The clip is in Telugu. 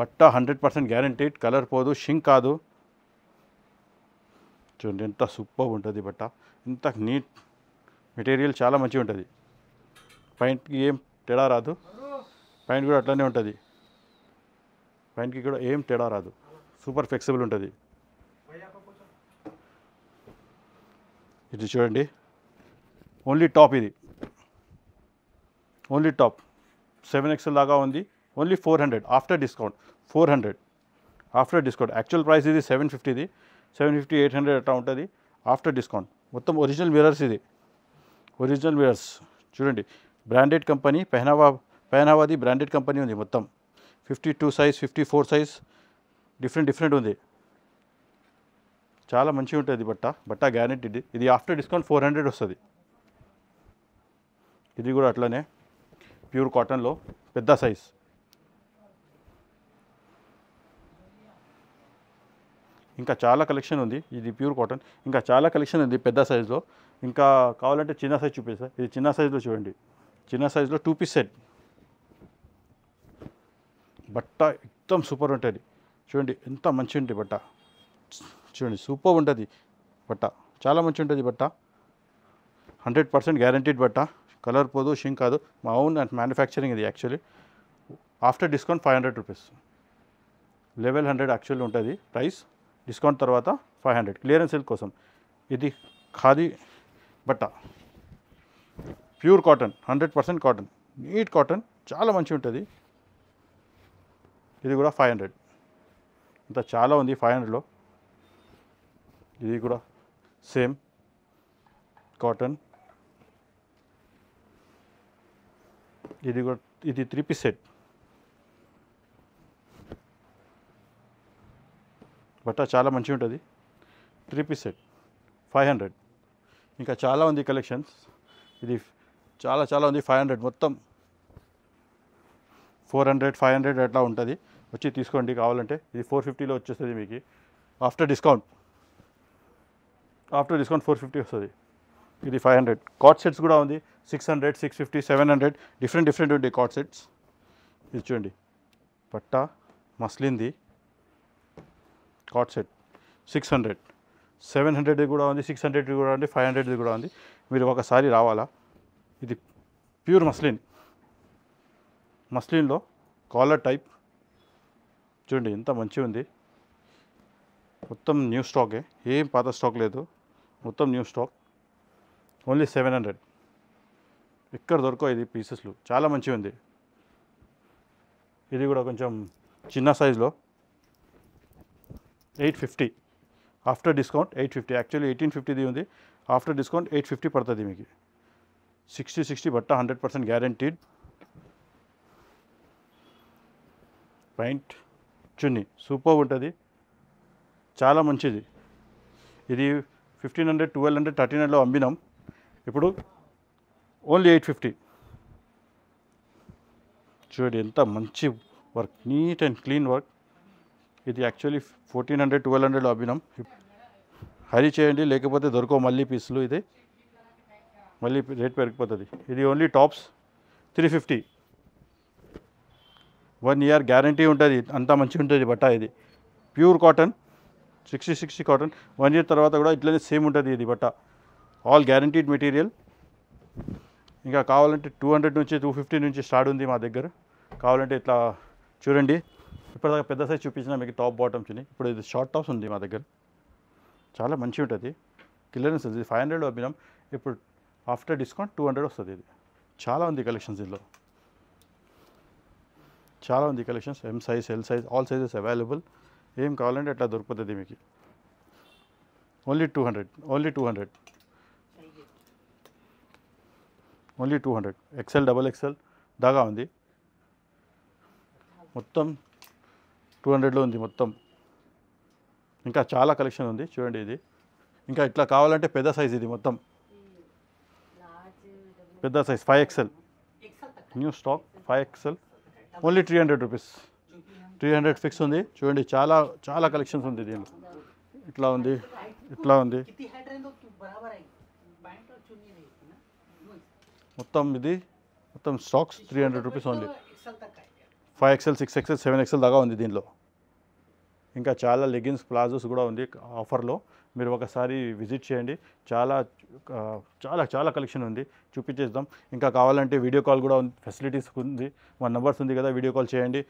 బట్ట 100% గ్యారంటీడ్, కలర్ పోదు, షింక్ కాదు. చూడండి ఎంత సూపర్ ఉంటుంది బట్ట, ఎంత నీట్ మెటీరియల్, చాలా మంచిగా ఉంటుంది. ప్యాంట్కి ఏం తేడా రాదు, ప్యాంట్ కూడా అట్లనే ఉంటుంది, ప్యాంట్కి కూడా ఏం తేడా రాదు, సూపర్ ఫ్లెక్సిబుల్ ఉంటుంది. ఇది చూడండి ఓన్లీ టాప్, ఇది ఓన్లీ టాప్ 7XL దాకా ఉంది. Only 400 after discount, 400 after discount. Actual price ఇది 750, 750 800 అట్లా ఉంటుంది ఆఫ్టర్ డిస్కౌంట్. మొత్తం ఒరిజినల్ మిర్రర్స్, ఇది ఒరిజినల్ మిర్రర్స్. చూడండి బ్రాండెడ్ కంపెనీ, పెహనావాది బ్రాండెడ్ కంపెనీ ఉంది. మొత్తం 52 సైజ్, 54 సైజ్, డిఫరెంట్ ఉంది. చాలా మంచిగా ఉంటుంది బట్ట గ్యారెంటీడ్. ఇది ఆఫ్టర్ డిస్కౌంట్ 400 వస్తుంది. ఇది కూడా అట్లనే ప్యూర్ కాటన్లో పెద్ద సైజ్. ఇంకా చాలా కలెక్షన్ ఉంది. ఇది ప్యూర్ కాటన్, ఇంకా చాలా కలెక్షన్ ఉంది పెద్ద సైజులో. ఇంకా కావాలంటే చిన్న సైజ్ చూపిస్తా. ఇది చిన్న సైజులో చూడండి, చిన్న సైజులో 2 పీస్ సెట్. బట్ట మొత్తం సూపర్ ఉంటుంది. చూడండి ఎంత మంచిగా ఉంటుంది బట్ట, చూడండి సూపర్ ఉంటుంది బట్ట, చాలా మంచిగా ఉంటుంది బట్ట. 100% గ్యారంటీడ్ బట్ట, కలర్ పోదు, షింక్ కాదు. మా ఓన్ మ్యానుఫ్యాక్చరింగ్ ఇది. Actually after discount 500 rupees, level 100 actually ఉంటుంది ప్రైస్. డిస్కౌంట్ తర్వాత 500 క్లియరెన్స్ సేల్ కోసం. ఇది ఖాదీ బట్ట, pure cotton, 100% cotton, neat cotton, చాలా మంచిగా ఉంటుంది. ఇది కూడా 500, ఇంత చాలా ఉంది 500లో. ఇది కూడా సేమ్ కాటన్. ఇది కూడా, ఇది 3 పీస్ సెట్. బట్ట చాలా మంచిగా ఉంటుంది, 3 పీస్ సెట్ 500. ఇంకా చాలా ఉంది కలెక్షన్స్. ఇది చాలా ఉంది 500, మొత్తం 400 500 అట్లా ఉంటుంది. వచ్చి తీసుకోండి కావాలంటే. ఇది 450లో వచ్చేస్తుంది మీకు ఆఫ్టర్ డిస్కౌంట్. 450 వస్తుంది. ఇది 500. కాట్ సెట్స్ కూడా ఉంది, 600 650 700 డిఫరెంట్ ఉంటాయి కాట్ సెట్స్. ఇది చూడండి పట్ట మస్లిన్ది కాట్ సెట్ 600 700 కూడా ఉంది, 600 కూడా ఉంది, 500 కూడా ఉంది. మీరు ఒకసారి రావాలా. ఇది ప్యూర్ మస్లిన్లో కాలర్ టైప్. చూడండి ఎంత మంచిగా ఉంది. మొత్తం న్యూ స్టాకే, ఏం పాత స్టాక్ లేదు, మొత్తం న్యూ స్టాక్. ఓన్లీ 700. ఎక్కడ దొరకవు ఇది పీసెస్లు, చాలా మంచిగా ఉంది. ఇది కూడా కొంచెం చిన్న సైజులో 850 ఆఫ్టర్ డిస్కౌంట్ 850. యాక్చువల్లీ 1850 ఉంది, ఆఫ్టర్ డిస్కౌంట్ 850 పడుతుంది మీకు. 60 బట్ట 100% గ్యారంటీడ్. ప్యాంట్ చున్నీ సూపర్ ఉంటుంది, చాలా మంచిది. ఇది 1500 1200 1300లో అమ్మినాం, ఇప్పుడు ఓన్లీ 850. చూడండి ఎంత మంచి work, neat and clean work. ఇది యాక్చువల్లీ 1400 1200లో అమ్మినాం. హరీ చేయండి లేకపోతే దొరకవు మళ్ళీ పీసులు, ఇది మళ్ళీ రేట్ పెరిగిపోతుంది. ఇది ఓన్లీ టాప్స్ 350. 1 ఇయర్ గ్యారంటీ ఉంటుంది, అంతా మంచిగా ఉంటుంది బట్ట. ఇది ప్యూర్ కాటన్ 60 కాటన్. 1 ఇయర్ తర్వాత కూడా ఇట్లనే సేమ్ ఉంటుంది ఇది బట్ట, ఆల్ గ్యారంటీడ్ మెటీరియల్. ఇంకా కావాలంటే 200 నుంచి 250 నుంచి స్టార్ట్ ఉంది మా దగ్గర. కావాలంటే ఇట్లా చూడండి, ఇప్పటిదాకా పెద్ద సైజ్ చూపించిన మీకు టాప్ బాటమ్స్ ఉన్నాయి. ఇప్పుడు ఇది షార్ట్ టాప్స్ ఉంది మా దగ్గర, చాలా మంచిగా ఉంటుంది. క్లియరెన్స్ ఇది 500లో అమ్మినాం, ఇప్పుడు ఆఫ్టర్ డిస్కౌంట్ 200 వస్తుంది. ఇది చాలా ఉంది కలెక్షన్స్, ఇందులో చాలా ఉంది collections. M size L size all sizes available. ఏం కావాలంటే అట్లా దొరుకుతుంది మీకు. ఓన్లీ 200 ఎక్సెల్ డబల్ ఎక్సెల్ దాకా ఉంది. మొత్తం 200లో ఉంది మొత్తం. ఇంకా చాలా కలెక్షన్ ఉంది చూడండి. ఇది ఇంకా ఇట్లా కావాలంటే పెద్ద సైజ్, ఇది మొత్తం పెద్ద size 5XL new stock 5XL only 300 rupees. 300 fix ఉంది. చూడండి చాలా కలెక్షన్స్ ఉంది దీనిలో. ఇట్లా ఉంది, ఇట్లా ఉంది, మొత్తం ఇది మొత్తం stocks 300 rupees only. 5XL 6XL 7XL దాకా ఉంది దీనిలో. ఇంకా చాలా లెగిన్స్ ప్లాజోస్ కూడా ఉంది ఆఫర్లో. మీరు ఒకసారి విజిట్ చేయండి. చాలా చాలా చాలా కలెక్షన్ ఉంది, చూపించేద్దాం. ఇంకా కావాలంటే వీడియో కాల్ కూడా ఫెసిలిటీస్ ఉంది. మన నెంబర్స్ ఉంది కదా, వీడియో కాల్ చేయండి.